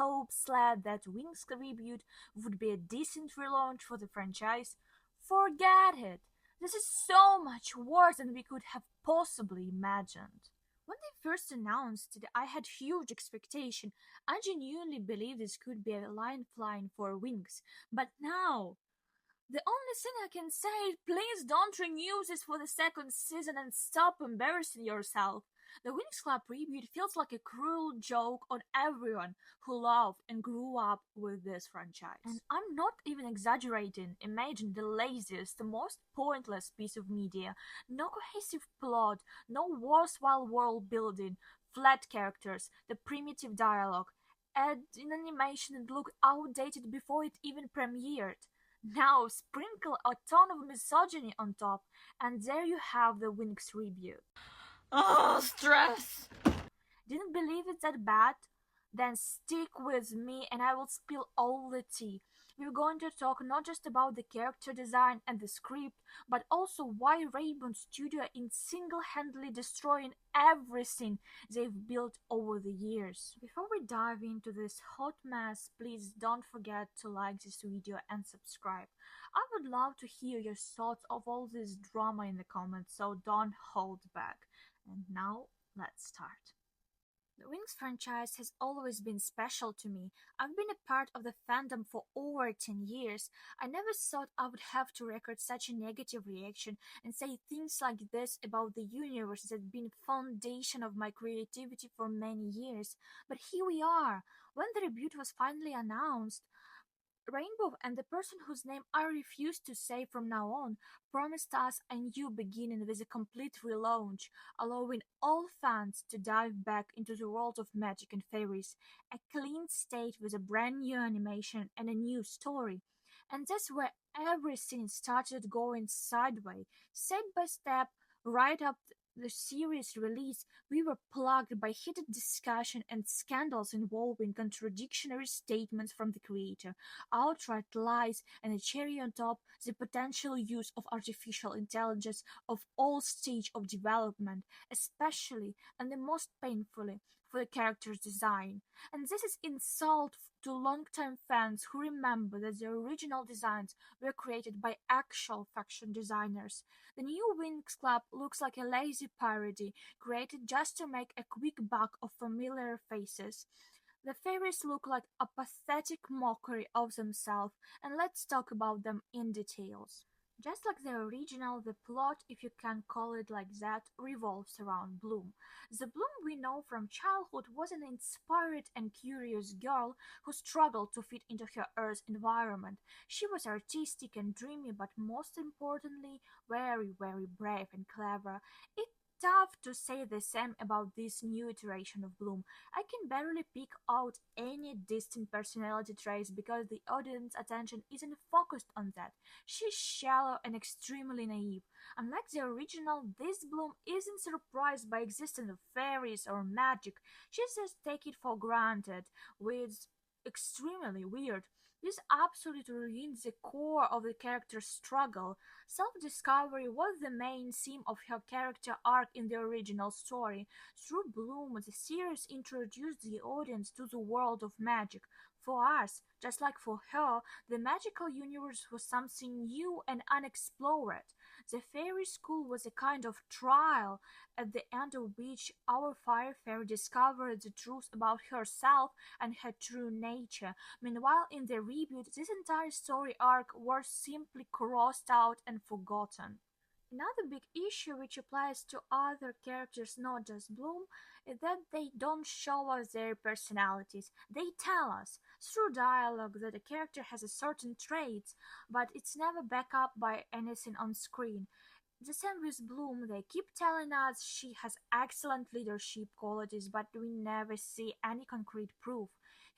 hopes led that Winx Reboot would be a decent relaunch for the franchise, forget it. This is so much worse than we could have possibly imagined. When they first announced it, I had huge expectation. I genuinely believed this could be a line flying for Winx. But now, the only thing I can say is please don't renew this for the second season and stop embarrassing yourself. The Winx Club reboot feels like a cruel joke on everyone who loved and grew up with this franchise. And I'm not even exaggerating. Imagine the laziest, the most pointless piece of media. No cohesive plot, no worthwhile world building, flat characters, the primitive dialogue, add an animation that looked outdated before it even premiered. Now sprinkle a ton of misogyny on top, and there you have the Winx reboot. Oh, stress! Didn't believe it's that bad? Then stick with me and I will spill all the tea. We're going to talk not just about the character design and the script, but also why Reboot Studio is single-handedly destroying everything they've built over the years. Before we dive into this hot mess, please don't forget to like this video and subscribe. I would love to hear your thoughts of all this drama in the comments, so don't hold back. And now, let's start. The Winx franchise has always been special to me. I've been a part of the fandom for over 10 years. I never thought I would have to record such a negative reaction and say things like this about the universe that's been foundation of my creativity for many years. But here we are. When the reboot was finally announced, Rainbow and the person whose name I refuse to say from now on promised us a new beginning with a complete relaunch, allowing all fans to dive back into the world of magic and fairies, a clean slate with a brand new animation and a new story. And that's where everything started going sideways, step by step, right up the series release, we were plagued by heated discussion and scandals involving contradictory statements from the creator, outright lies, and a cherry on top, the potential use of artificial intelligence of all stage of development, especially and the most painfully for the character's design. And this is insult to longtime fans who remember that the original designs were created by actual fashion designers. The new Winx Club looks like a lazy parody created just to make a quick buck of familiar faces. The fairies look like a pathetic mockery of themselves, and let's talk about them in details. Just like the original, the plot, if you can call it like that, revolves around Bloom. The Bloom we know from childhood was an inspired and curious girl who struggled to fit into her Earth environment. She was artistic and dreamy, but most importantly, very, very brave and clever. It's tough to say the same about this new iteration of Bloom. I can barely pick out any distinct personality traits because the audience attention isn't focused on that. She's shallow and extremely naive. Unlike the original, this Bloom isn't surprised by existence of fairies or magic. She just takes it for granted, which is extremely weird. This absolutely ruins the core of the character's struggle. Self-discovery was the main theme of her character arc in the original story. Through Bloom, the series introduced the audience to the world of magic. For us, just like for her, the magical universe was something new and unexplored. The fairy school was a kind of trial, at the end of which our fire fairy discovered the truth about herself and her true nature. Meanwhile, in the reboot, this entire story arc was simply crossed out and forgotten. Another big issue which applies to other characters, not just Bloom, is that they don't show us their personalities. They tell us through dialogue that a character has a certain traits, but it's never backed up by anything on screen. The same with Bloom, they keep telling us she has excellent leadership qualities, but we never see any concrete proof.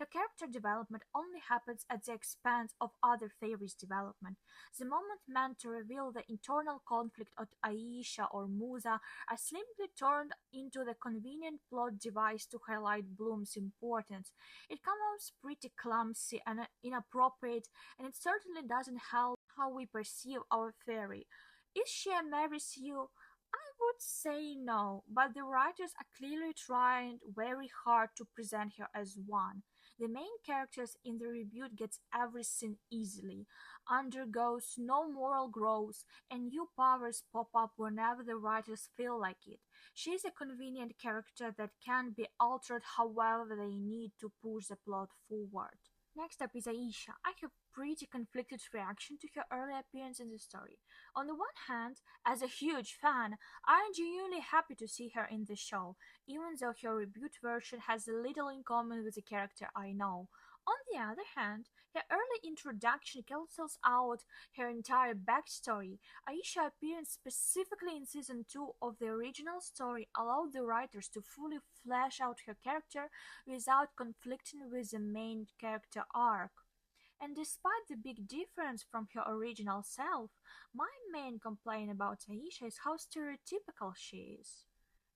Her character development only happens at the expense of other fairies' development. The moment meant to reveal the internal conflict of Aisha or Musa are simply turned into the convenient plot device to highlight Bloom's importance. It comes pretty clumsy and inappropriate, and it certainly doesn't help how we perceive our fairy. Is she a Mary Sue? I would say no, but the writers are clearly trying very hard to present her as one. The main characters in the reboot gets everything easily, undergoes no moral growth, and new powers pop up whenever the writers feel like it. She's a convenient character that can be altered however they need to push the plot forward. Next up is Aisha. I have pretty conflicted reaction to her early appearance in the story. On the one hand, as a huge fan, I'm genuinely happy to see her in the show, even though her reboot version has little in common with the character I know. On the other hand, her early introduction cancels out her entire backstory. Aisha's appearance specifically in season 2 of the original story allowed the writers to fully flesh out her character without conflicting with the main character arc. And despite the big difference from her original self, my main complaint about Aisha is how stereotypical she is.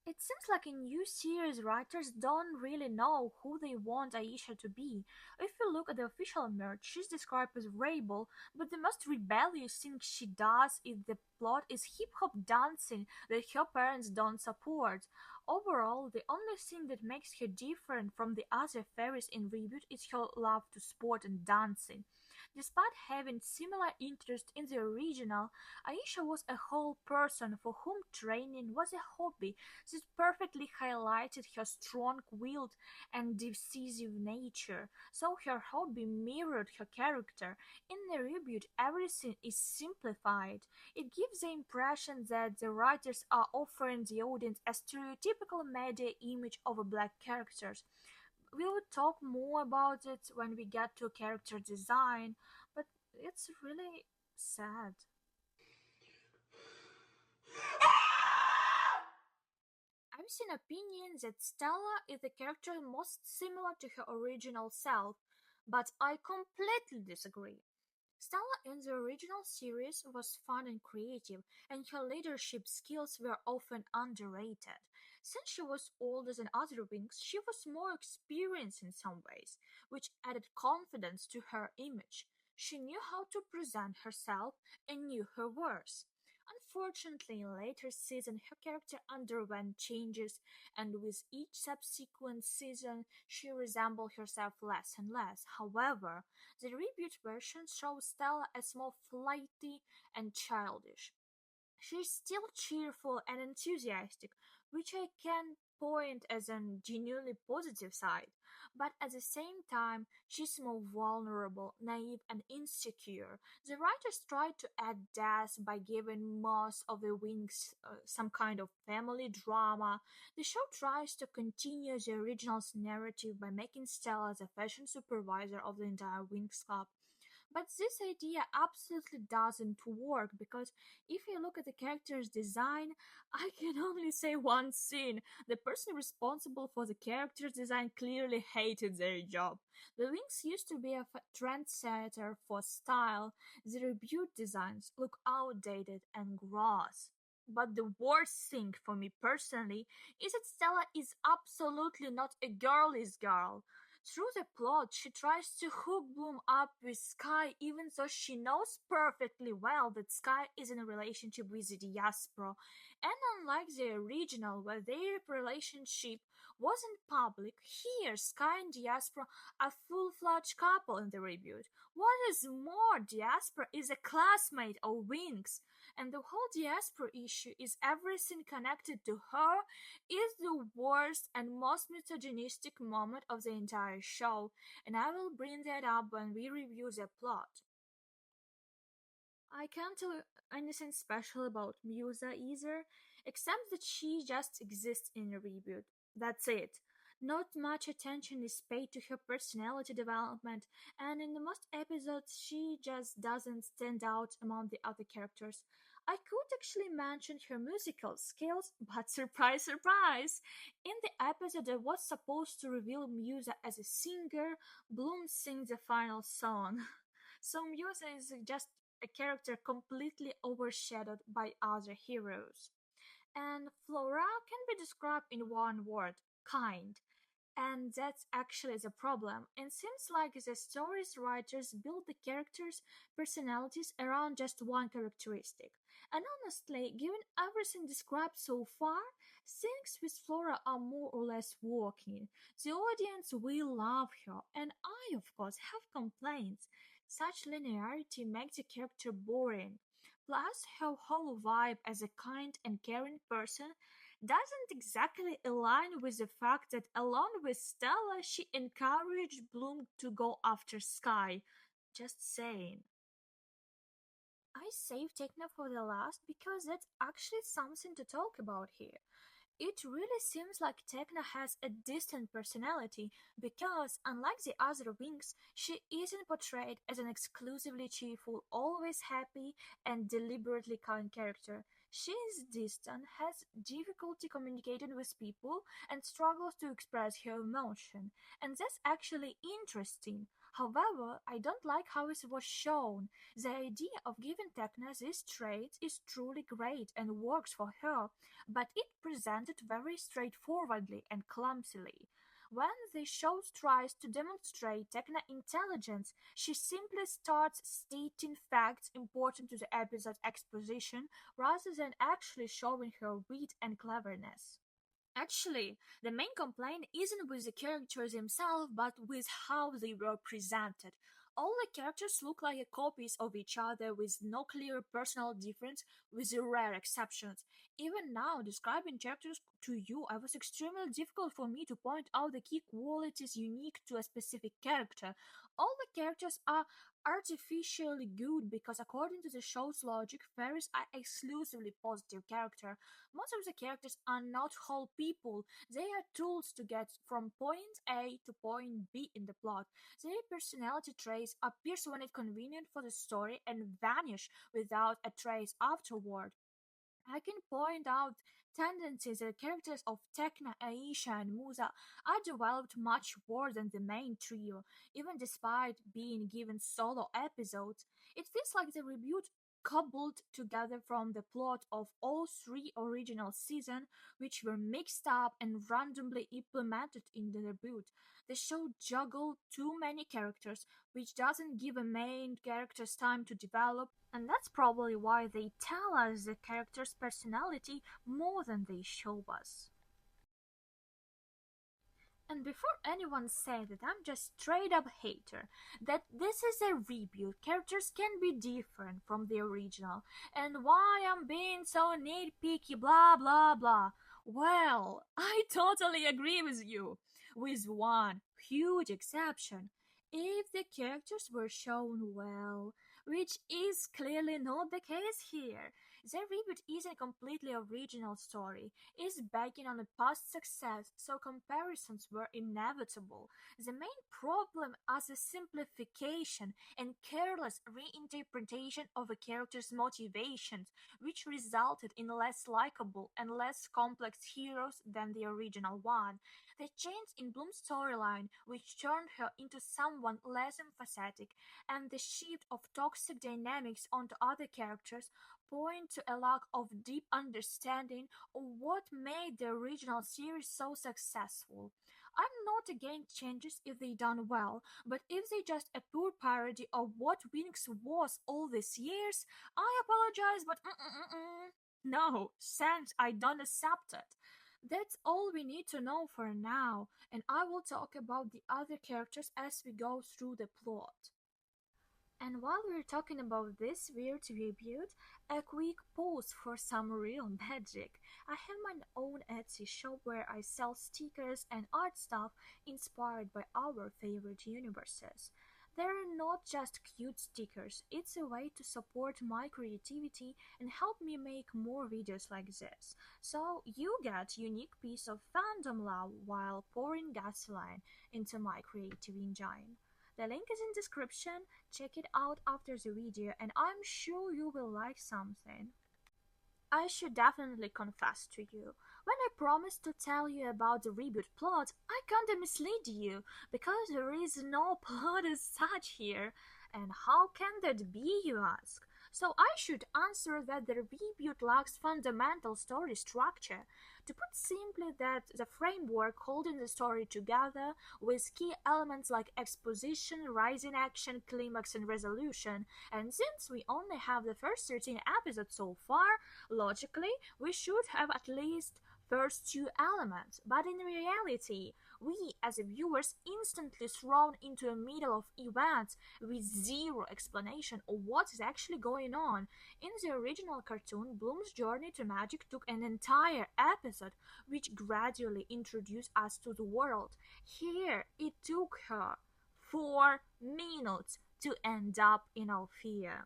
It seems like in new series writers don't really know who they want Aisha to be. If you look at the official merch, she's described as rebel, but the most rebellious thing she does in the plot is hip hop dancing that her parents don't support. Overall, the only thing that makes her different from the other fairies in Reboot is her love to sport and dancing. Despite having similar interests in the original, Aisha was a whole person for whom training was a hobby that perfectly highlighted her strong-willed and decisive nature, so her hobby mirrored her character. In the reboot, everything is simplified. It gives the impression that the writers are offering the audience a stereotypical media image of a black characters. We will talk more about it when we get to character design, but it's really sad. I've seen opinions that Stella is the character most similar to her original self, but I completely disagree. Stella in the original series was fun and creative, and her leadership skills were often underrated. Since she was older than other Winx, she was more experienced in some ways, which added confidence to her image. She knew how to present herself and knew her worth. Unfortunately, in later seasons, her character underwent changes, and with each subsequent season, she resembled herself less and less. However, the reboot version shows Stella as more flighty and childish. She's still cheerful and enthusiastic, which I can point as a genuinely positive side, but at the same time, she's more vulnerable, naive, and insecure. The writers tried to add death by giving most of the Winx some kind of family drama. The show tries to continue the original's narrative by making Stella the fashion supervisor of the entire Winx Club. But this idea absolutely doesn't work because if you look at the character's design, I can only say one thing. The person responsible for the character's design clearly hated their job. The Winx used to be a trendsetter for style. The reboot designs look outdated and gross. But the worst thing for me personally is that Stella is absolutely not a girlies girl. Through the plot, she tries to hook Bloom up with Sky even though she knows perfectly well that Sky is in a relationship with the Diaspora. And unlike the original, where their relationship wasn't public, here Sky and Diaspora are full-fledged couple in the reboot. What is more, Diaspora is a classmate of Winx, and the whole Diaspora issue is everything connected to her is the worst and most misogynistic moment of the entire show, and I will bring that up when we review the plot. I can't tell you anything special about Musa either, except that she just exists in the reboot. That's it. Not much attention is paid to her personality development, and in the most episodes, she just doesn't stand out among the other characters. I could actually mention her musical skills, but surprise, surprise! In the episode that was supposed to reveal Musa as a singer, Bloom sings the final song. So Musa is just a character completely overshadowed by other heroes. And Flora can be described in one word: kind. And that's actually the problem. It seems like the story's writers build the characters' personalities around just one characteristic. And honestly, given everything described so far, things with Flora are more or less working. The audience will love her, and I, of course, have complaints. Such linearity makes the character boring. Plus, her whole vibe as a kind and caring person doesn't exactly align with the fact that, along with Stella, she encouraged Bloom to go after Sky. Just saying. I saved Tekna for the last because that's actually something to talk about here. It really seems like Tekna has a distant personality because, unlike the other Winx, she isn't portrayed as an exclusively cheerful, always happy, and deliberately kind character. She is distant, has difficulty communicating with people, and struggles to express her emotion. And that's actually interesting. However, I don't like how it was shown. The idea of giving Tekna these traits is truly great and works for her, but it presented very straightforwardly and clumsily. When the show tries to demonstrate Tekna intelligence, she simply starts stating facts important to the episode's exposition rather than actually showing her wit and cleverness. Actually, the main complaint isn't with the characters themselves, but with how they were presented. All the characters look like copies of each other with no clear personal difference, with rare exceptions. Even now, describing characters to you, it was extremely difficult for me to point out the key qualities unique to a specific character. All the characters are artificially good because, according to the show's logic, fairies are exclusively positive characters. Most of the characters are not whole people. They are tools to get from point A to point B in the plot. Their personality traits appear when it's convenient for the story and vanish without a trace afterward. I can point out tendencies that characters of Tekna, Aisha, and Musa are developed much more than the main trio, even despite being given solo episodes. It feels like the reboot cobbled together from the plot of all three original seasons, which were mixed up and randomly implemented in the reboot. The show juggled too many characters, which doesn't give a main characters time to develop, and that's probably why they tell us the character's personality more than they show us. And before anyone say that I'm just straight up hater, that this is a reboot, characters can be different from the original, and why I'm being so nitpicky, blah blah blah. Well, I totally agree with you, with one huge exception. If the characters were shown well, which is clearly not the case here, the reboot isn't a completely original story, is banking on a past success, so comparisons were inevitable. The main problem is a simplification and careless reinterpretation of a character's motivations, which resulted in less likable and less complex heroes than the original one. The change in Bloom's storyline, which turned her into someone less empathetic, and the shift of toxic dynamics onto other characters point to a lack of deep understanding of what made the original series so successful. I'm not against changes if they done well, but if they just a poor parody of what Winx was all these years, I apologize, but no, thanks, I don't accept it. That's all we need to know for now, and I will talk about the other characters as we go through the plot. And while we're talking about this weird reboot, a quick pause for some real magic. I have my own Etsy shop where I sell stickers and art stuff inspired by our favorite universes. They're not just cute stickers, it's a way to support my creativity and help me make more videos like this. So you get unique piece of fandom love while pouring gasoline into my creative engine. The link is in description. Check it out after the video and I'm sure you will like something. I should definitely confess to you. When I promised to tell you about the reboot plot, I kinda mislead you, because there is no plot as such here. And how can that be, you ask? So I should answer that the reboot lacks fundamental story structure. To put simply, that the framework holding the story together with key elements like exposition, rising action, climax, and resolution. And since we only have the first 13 episodes so far, logically, we should have at least first two elements. But in reality, we as viewers instantly thrown into the middle of events with zero explanation of what is actually going on. In the original cartoon, Bloom's journey to magic took an entire episode, which gradually introduced us to the world. Here, it took her 4 minutes to end up in Althea.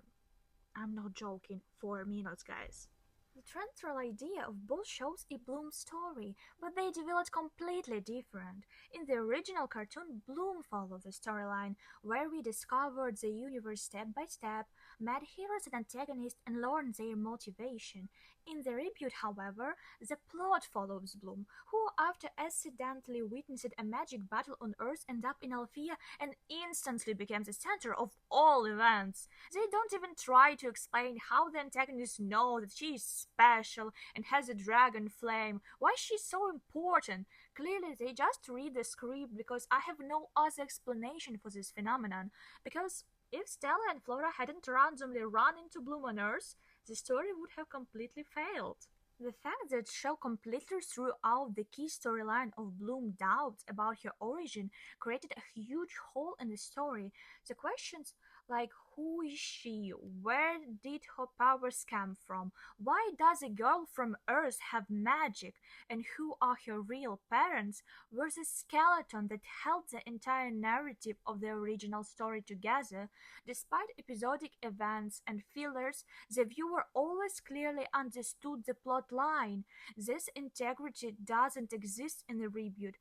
I'm not joking, 4 minutes, guys. The central idea of both shows is Bloom's story, but they developed completely different. In the original cartoon, Bloom followed the storyline, where we discovered the universe step by step, met heroes and antagonists, and learned their motivation. In the reboot, however, the plot follows Bloom, who, after accidentally witnessed a magic battle on Earth, ends up in Althea and instantly becomes the center of all events. They don't even try to explain how the antagonists know that she is special and has a dragon flame, why she's so important. Clearly, they just read the script because I have no other explanation for this phenomenon. Because if Stella and Flora hadn't randomly run into Bloom on Earth, the story would have completely failed. The fact that show completely threw out the key storyline of Bloom's doubts about her origin created a huge hole in the story. The questions like who is she, where did her powers come from, why does a girl from Earth have magic, and who are her real parents were the skeleton that held the entire narrative of the original story together. Despite episodic events and fillers, the viewer always clearly understood the plot line. This integrity doesn't exist in the reboot.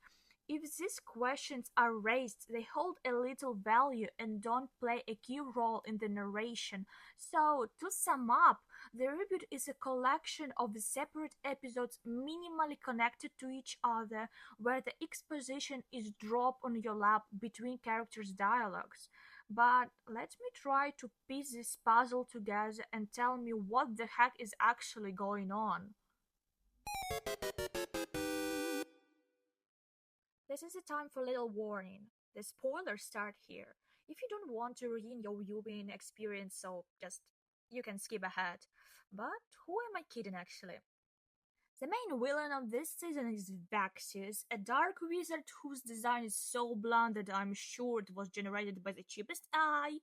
If these questions are raised, they hold a little value and don't play a key role in the narration. So, to sum up, the reboot is a collection of separate episodes minimally connected to each other, where the exposition is dropped on your lap between characters' dialogues. But let me try to piece this puzzle together and tell me what the heck is actually going on. This is a time for a little warning. The spoilers start here. If you don't want to ruin your viewing experience, so just you can skip ahead. But who am I kidding actually? The main villain of this season is Vaxius, a dark wizard whose design is so bland that I'm sure it was generated by the cheapest eye.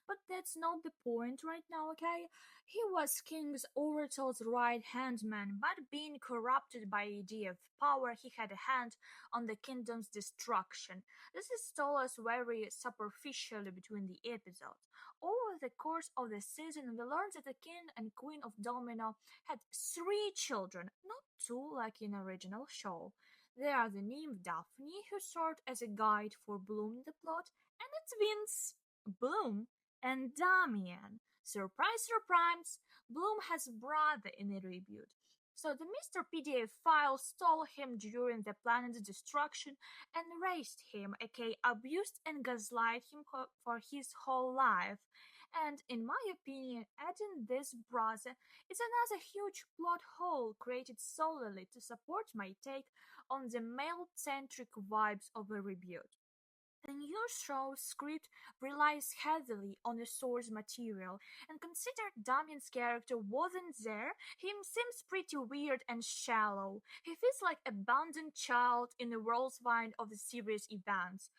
But that's not the point right now, okay? He was King Oracle's right-hand man, but being corrupted by the idea of power, he had a hand on the kingdom's destruction. This is told us very superficially between the episodes. Over the course of the season, we learned that the king and queen of Domino had 3 children, not two like in the original show. They are the nymph Daphne, who served as a guide for Bloom in the plot, and its Vince, Bloom, and Damian. Surprise, surprise! Bloom has a brother in the reboot. So the Mr. PDF file stole him during the planet's destruction and raised him, aka abused and gaslight him for his whole life. And in my opinion, adding this brother is another huge plot hole created solely to support my take on the male-centric vibes of a reboot. The new show's script relies heavily on the source material, and consider Damian's character wasn't there, he seems pretty weird and shallow. He feels like an abandoned child in the whirlwind of the series events.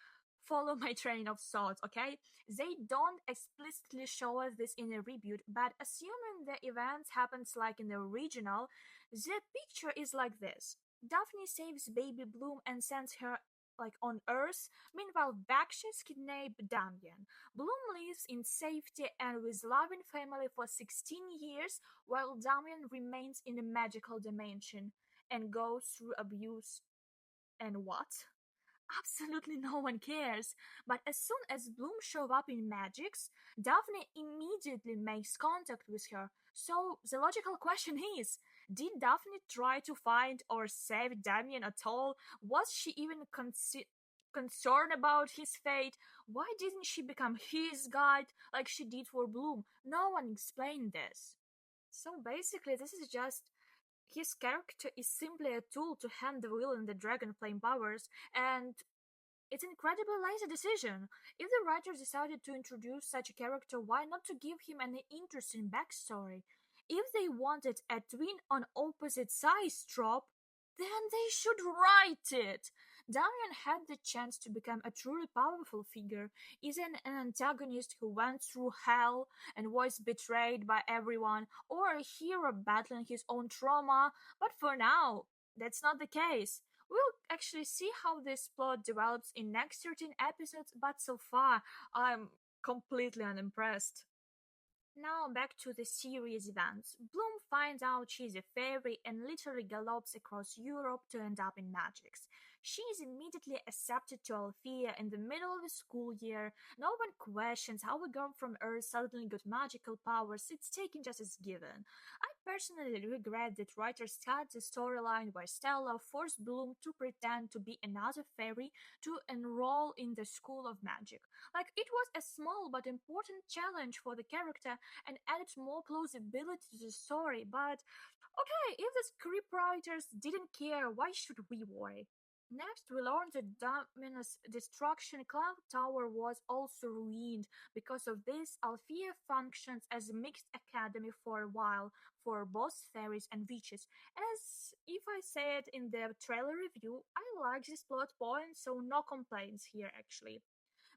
Follow my train of thought, okay? They don't explicitly show us this in a reboot, but assuming the events happens like in the original, the picture is like this. Daphne saves baby Bloom and sends her like on Earth. Meanwhile, Bakshis kidnapped Damian. Bloom lives in safety and with loving family for 16 years, while Damian remains in a magical dimension and goes through abuse and what? Absolutely no one cares. But as soon as Bloom shows up in Magix, Daphne immediately makes contact with her. So the logical question is, did Daphne try to find or save Damien at all? Was she even concerned about his fate. Why didn't she become his guide like she did for Bloom? No one explained this. So basically, this is just his character is simply a tool to hand the villain the dragon flame powers, and it's an incredibly lazy decision. If the writers decided to introduce such a character, why not to give him an interesting backstory? If they wanted a twin on opposite sides trope, then they should write it. Darian had the chance to become a truly powerful figure, isn't an antagonist who went through hell and was betrayed by everyone, or a hero battling his own trauma, but for now, that's not the case. We'll actually see how this plot develops in next 13 episodes, but so far, I'm completely unimpressed. Now back to the series events. Bloom finds out she's a fairy and literally gallops across Europe to end up in Magix. She is immediately accepted to Althea in the middle of the school year. No one questions how a girl from Earth suddenly got magical powers, it's taken just as given. I personally regret that writers cut the storyline where Stella forced Bloom to pretend to be another fairy to enroll in the School of Magic. Like, it was a small but important challenge for the character and added more plausibility to the story, but okay, if the scriptwriters didn't care, why should we worry? Next, we learned that Dominus' destruction cloud tower was also ruined. Because of this, Althea functions as a mixed academy for a while for both fairies and witches. As if I said in the trailer review, I like this plot point, so no complaints here actually.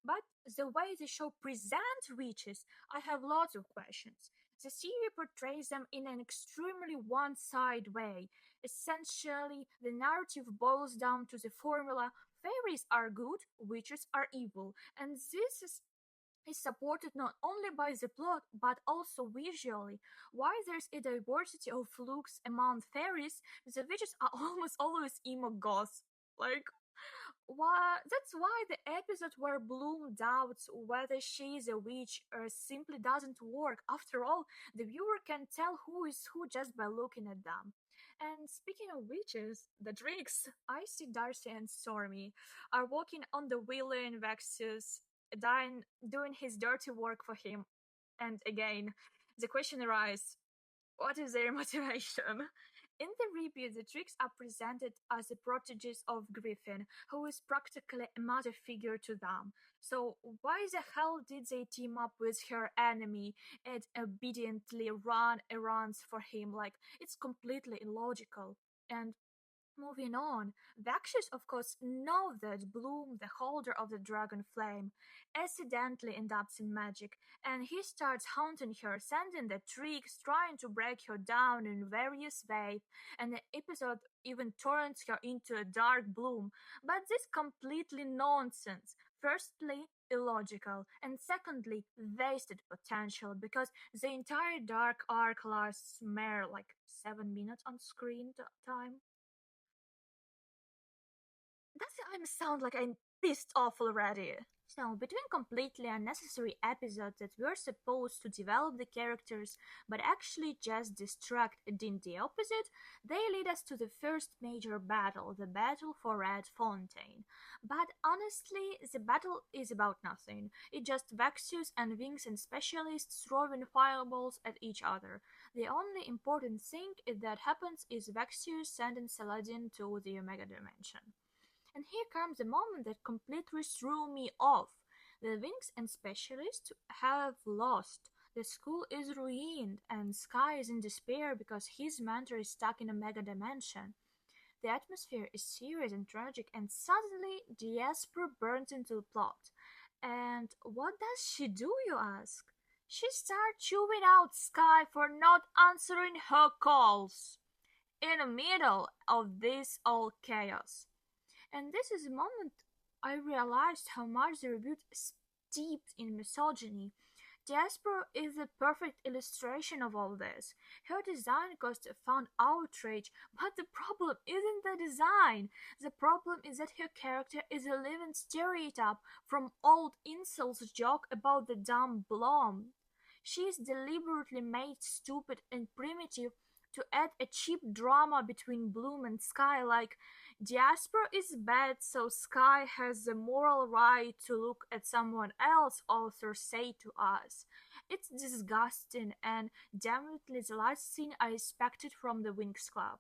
But the way the show presents witches, I have lots of questions. The series portrays them in an extremely one sided way. Essentially, the narrative boils down to the formula fairies are good, witches are evil, and is supported not only by the plot but also visually. While there's a diversity of looks among fairies, the witches are almost always emo goths. Like, that's why the episode where Bloom doubts whether she is a witch or simply doesn't work. After all, the viewer can tell who is who just by looking at them. And speaking of witches, the drinks, I see Darcy and Stormy are walking on the villain Vexus, doing his dirty work for him. And again, the question arises, what is their motivation? In the reboot, the Tricks are presented as the proteges of Griffin, who is practically a mother figure to them. So why the hell did they team up with her enemy and obediently run errands for him? Like, it's completely illogical. And moving on, Vexus of course knows that Bloom, the holder of the dragon flame, accidentally ends up in magic, and he starts haunting her, sending the tricks, trying to break her down in various ways, and the episode even turns her into a dark Bloom. But this completely nonsense. Firstly, illogical, and secondly, wasted potential because the entire dark arc lasts mere like 7 minutes on screen time. Does I sound like I'm pissed off already? So, between completely unnecessary episodes that were supposed to develop the characters but actually just distract and did the opposite, they lead us to the first major battle, the battle for Red Fontaine. But honestly, the battle is about nothing. It's just Vexus and Winx and specialists throwing fireballs at each other. The only important thing that happens is Vexus sending Saladin to the Omega Dimension. And here comes the moment that completely threw me off. The Winx and Specialists have lost. The school is ruined, and Sky is in despair because his mentor is stuck in a mega dimension. The atmosphere is serious and tragic, and suddenly Jasper burns into the plot. And what does she do, you ask? She starts chewing out Sky for not answering her calls in the middle of this all chaos. And this is the moment I realized how much the reboot is steeped in misogyny. Jasper is the perfect illustration of all this. Her design caused a fun outrage, but the problem isn't the design. The problem is that her character is a living stereotype from old incels joke about the dumb blonde. She is deliberately made stupid and primitive to add a cheap drama between Bloom and Sky, like Diaspora is bad, so Sky has the moral right to look at someone else, authors say to us. It's disgusting and definitely the last scene I expected from the Winx Club.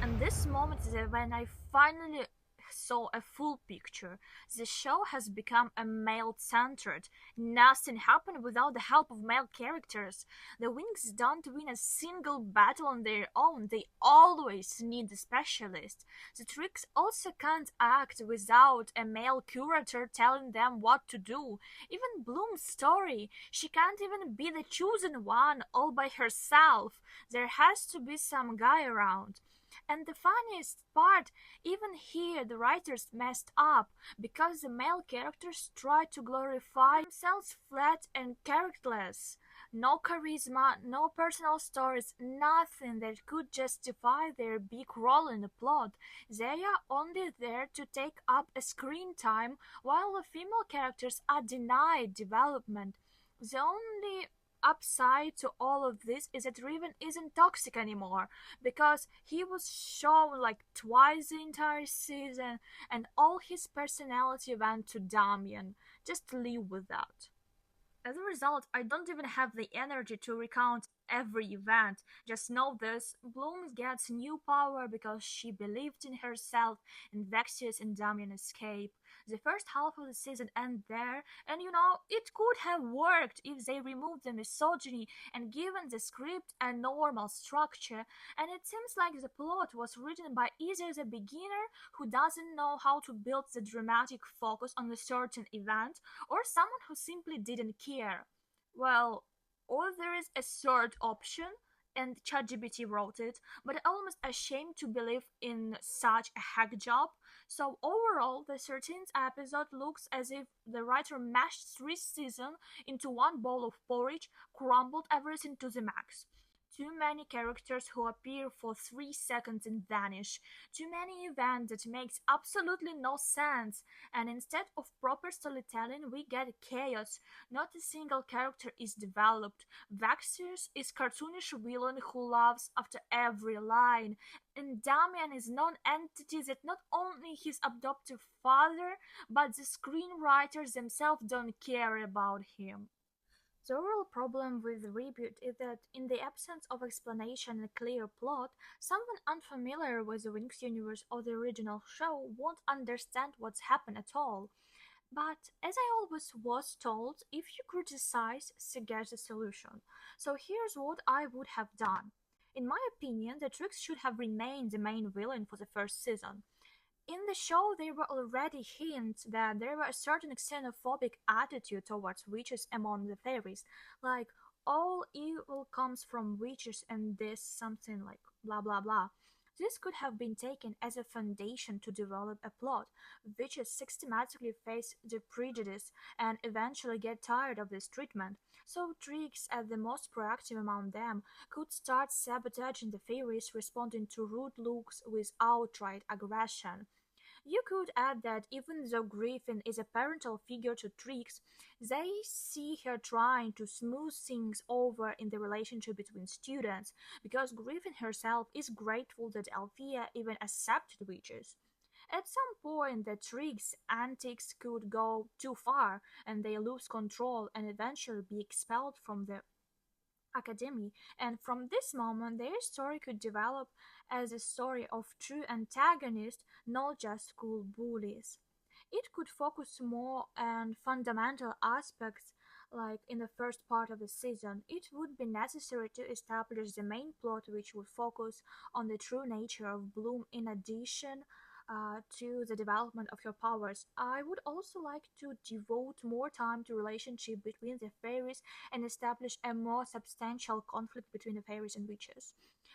And this moment is when I finally saw a full picture. The show has become a male centered. Nothing happened without the help of male characters. The Winx don't win a single battle on their own, they always need a specialist. The Tricks also can't act without a male curator telling them what to do. Even Bloom's story, she can't even be the chosen one all by herself. There has to be some guy around. And the funniest part, even here the writers messed up because the male characters try to glorify themselves flat and characterless. No charisma, no personal stories, nothing that could justify their big role in the plot. They are only there to take up a screen time while the female characters are denied development. The only upside to all of this is that Riven isn't toxic anymore because he was shown like twice the entire season and all his personality went to Damien. Just live with that. As a result, I don't even have the energy to recount every event. Just know this, Bloom gets new power because she believed in herself and Vexius and Damien escape. The first half of the season ends there, and it could have worked if they removed the misogyny and given the script a normal structure, and it seems like the plot was written by either the beginner who doesn't know how to build the dramatic focus on a certain event, or someone who simply didn't care. Well, or there is a third option, and ChatGPT wrote it, but I'm almost ashamed to believe in such a hack job. So overall, the 13th episode looks as if the writer mashed three seasons into one bowl of porridge, crumbled everything to the max. Too many characters who appear for 3 seconds and vanish. Too many events that makes absolutely no sense. And instead of proper storytelling, we get chaos. Not a single character is developed. Vaxius is cartoonish villain who laughs after every line. And Damian is non-entity that not only his adoptive father, but the screenwriters themselves don't care about him. The overall problem with Reboot is that, in the absence of explanation and clear plot, someone unfamiliar with the Winx universe or the original show won't understand what's happened at all. But as I always was told, if you criticize, suggest a solution. So here's what I would have done. In my opinion, the Tricks should have remained the main villain for the first season. In the show, there were already hints that there was a certain xenophobic attitude towards witches among the fairies, like all evil comes from witches and this something like blah blah blah. This could have been taken as a foundation to develop a plot. Witches systematically face the prejudice and eventually get tired of this treatment. So Trix, as the most proactive among them, could start sabotaging the fairies, responding to rude looks with outright aggression. You could add that even though Griffin is a parental figure to Trix, they see her trying to smooth things over in the relationship between students, because Griffin herself is grateful that Althea even accepted witches. At some point, the Trig's antics could go too far, and they lose control and eventually be expelled from the academy, and from this moment their story could develop as a story of true antagonists, not just cool bullies. It could focus more on fundamental aspects, like in the first part of the season. It would be necessary to establish the main plot, which would focus on the true nature of Bloom in addition to the development of her powers. I would also like to devote more time to relationship between the fairies and establish a more substantial conflict between the fairies and witches.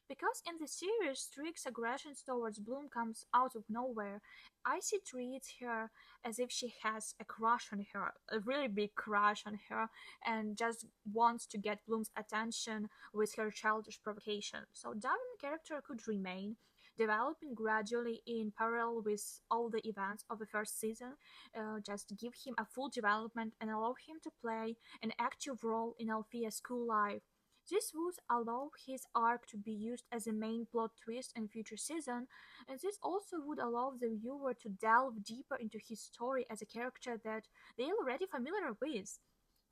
Because in the series, Trix's aggression towards Bloom comes out of nowhere. Icy treats her as if she has a crush on her, a really big crush on her, and just wants to get Bloom's attention with her childish provocation. So Darwin's character could remain, developing gradually in parallel with all the events of the first season. Just give him a full development and allow him to play an active role in Althea's school life. This would allow his arc to be used as a main plot twist in future season, and this also would allow the viewer to delve deeper into his story as a character that they are already familiar with.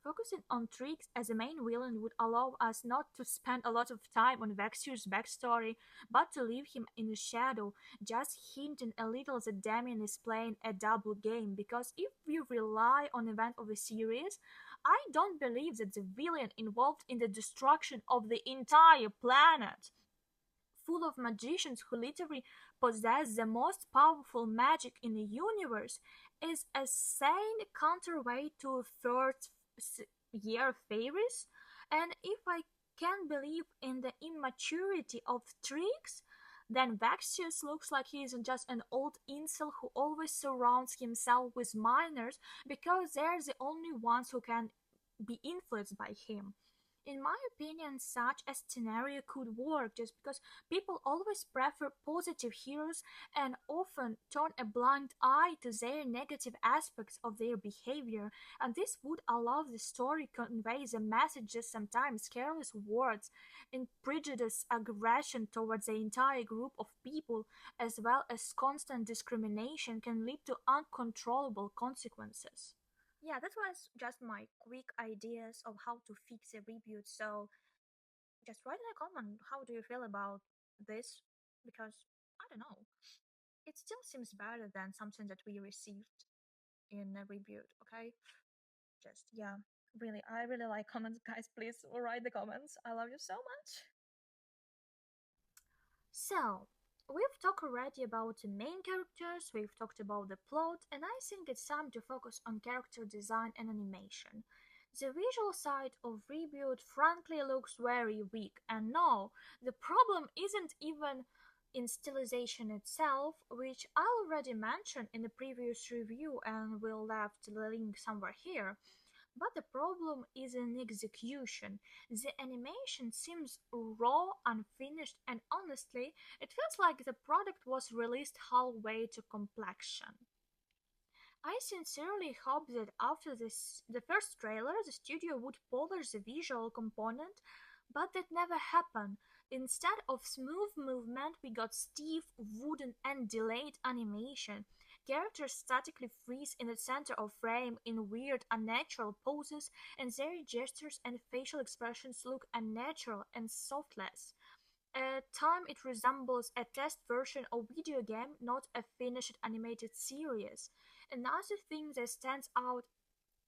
Focusing on Trix as a main villain would allow us not to spend a lot of time on Vexier's backstory, but to leave him in the shadow, just hinting a little that Damien is playing a double game. Because if we rely on event of a series, I don't believe that the villain involved in the destruction of the entire planet full of magicians who literally possess the most powerful magic in the universe is a sane counterweight to third year fairies. And if I can believe in the immaturity of Trix, then Vaxius looks like he is just an old incel who always surrounds himself with minors because they're the only ones who can be influenced by him. In my opinion, such a scenario could work just because people always prefer positive heroes and often turn a blind eye to their negative aspects of their behavior, and this would allow the story convey the messages sometimes careless words and prejudice aggression towards the entire group of people, as well as constant discrimination can lead to uncontrollable consequences. Yeah, that was just my quick ideas of how to fix a reboot. So just write in a comment how do you feel about this? Because I don't know. It still seems better than something that we received in a reboot, okay? Just yeah. Really, I really like comments, guys. Please write the comments. I love you so much. So, we've talked already about the main characters, we've talked about the plot, and I think it's time to focus on character design and animation. The visual side of Reboot frankly looks very weak, and no, the problem isn't even in stylization itself, which I already mentioned in the previous review and will left the link somewhere here. But the problem is in execution. The animation seems raw, unfinished, and honestly, it feels like the product was released halfway to completion. I sincerely hope that after the first trailer, the studio would polish the visual component, but that never happened. Instead of smooth movement, we got stiff, wooden, and delayed animation. Characters statically freeze in the center of frame in weird, unnatural poses, and their gestures and facial expressions look unnatural and softless. At times it resembles a test version of video game, not a finished animated series. Another thing that stands out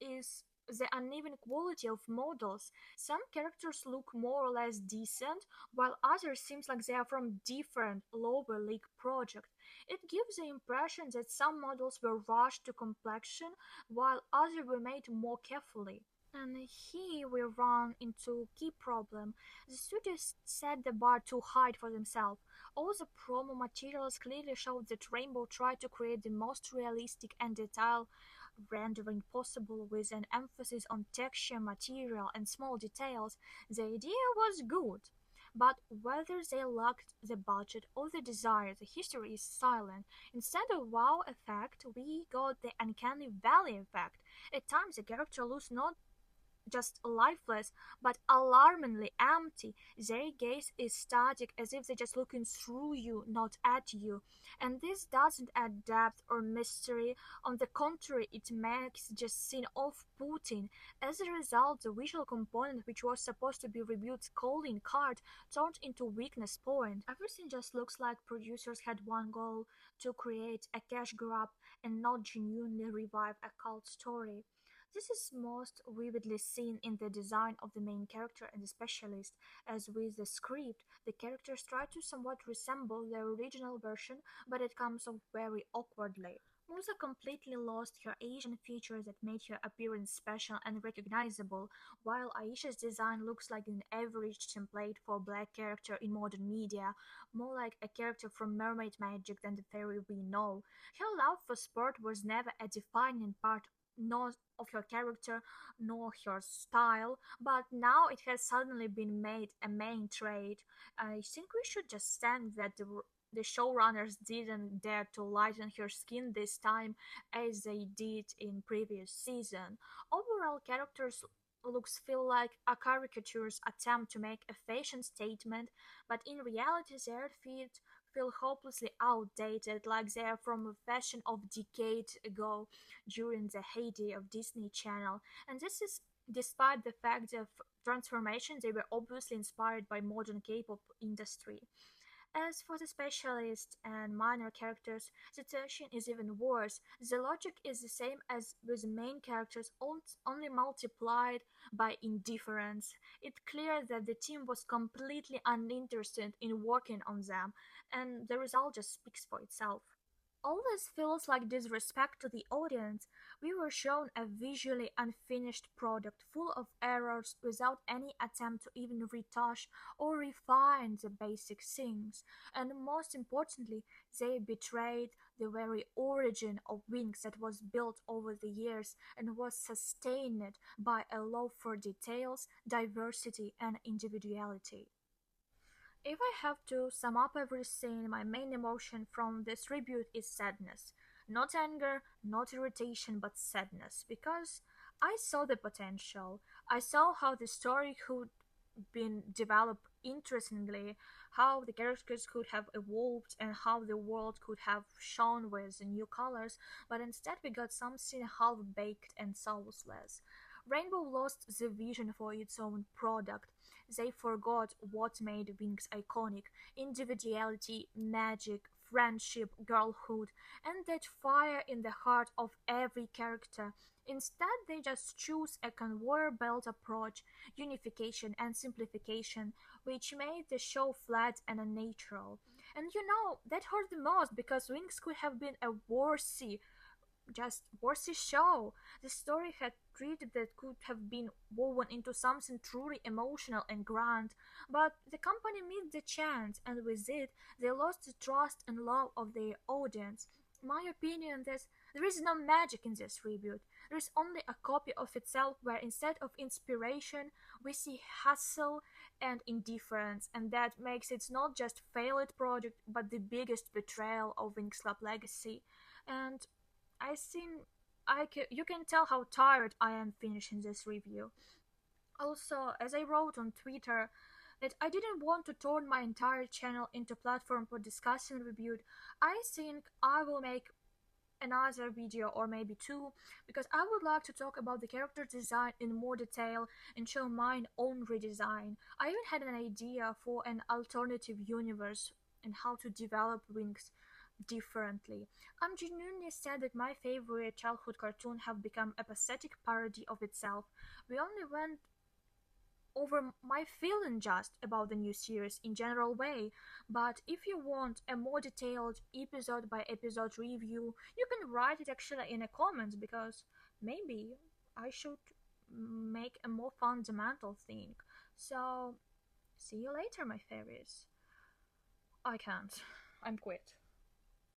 is the uneven quality of models. Some characters look more or less decent, while others seem like they are from different lower league projects. It gives the impression that some models were rushed to completion, while others were made more carefully. And here we run into key problem. The studios set the bar too high for themselves. All the promo materials clearly showed that Rainbow tried to create the most realistic and detailed rendering possible with an emphasis on texture, material, and small details. The idea was good. But whether they lacked the budget or the desire, the history is silent. Instead of wow effect, we got the uncanny valley effect. At times, the character lose not just lifeless, but alarmingly empty. Their gaze is static, as if they're just looking through you, not at you. And this doesn't add depth or mystery. On the contrary, it makes just scene off-putting. As a result, the visual component, which was supposed to be Reboot's calling card, turned into weakness point. Everything just looks like producers had one goal: to create a cash grab and not genuinely revive a cult story. This is most vividly seen in the design of the main character and the specialist, as with the script, the characters try to somewhat resemble the original version, but it comes off very awkwardly. Musa completely lost her Asian features that made her appearance special and recognizable, while Aisha's design looks like an average template for a black character in modern media, more like a character from Mermaid Magic than the fairy we know. Her love for sport was never a defining part nor of her character nor her style, but now it has suddenly been made a main trait. I think we should just stand that the showrunners didn't dare to lighten her skin this time as they did in previous season. Overall characters looks feel like a caricature's attempt to make a fashion statement, but in reality their feet feel hopelessly outdated, like they are from a fashion of decades ago during the heyday of Disney Channel. And this is despite the fact that transformations they were obviously inspired by modern K-pop industry. As for the specialists and minor characters, the tension is even worse. The logic is the same as with the main characters, only multiplied by indifference. It's clear that the team was completely uninterested in working on them, and the result just speaks for itself. All this feels like disrespect to the audience. We were shown a visually unfinished product full of errors without any attempt to even retouch or refine the basic things. And most importantly, they betrayed the very origin of Winx that was built over the years and was sustained by a love for details, diversity, and individuality. If I have to sum up everything, my main emotion from this reboot is sadness. Not anger, not irritation, but sadness. Because I saw the potential. I saw how the story could been developed interestingly, how the characters could have evolved and how the world could have shone with new colors, but instead we got something half baked and soulless. Rainbow lost the vision for its own product. They forgot what made Winx iconic: individuality, magic, friendship, girlhood, and that fire in the heart of every character. Instead, they just choose a conveyor belt approach, unification and simplification, which made the show flat and unnatural. And that hurt the most because Winx could have been a worthy show. The story had thread that could have been woven into something truly emotional and grand, but the company missed the chance, and with it, they lost the trust and love of their audience. My opinion is there is no magic in this reboot. There is only a copy of itself where instead of inspiration, we see hustle and indifference, and that makes it not just failed project but the biggest betrayal of Winx Club legacy. And I think you can tell how tired I am finishing this review. Also, as I wrote on Twitter, that I didn't want to turn my entire channel into platform for discussing review. I think I will make another video or maybe two because I would like to talk about the character design in more detail and show my own redesign. I even had an idea for an alternative universe and how to develop Winx differently. I'm genuinely sad that my favorite childhood cartoon have become a pathetic parody of itself. We only went over my feeling just about the new series in general way, but if you want a more detailed episode by episode review, you can write it actually in a comment because maybe I should make a more fundamental thing. So see you later, my fairies. I can't. I'm quit.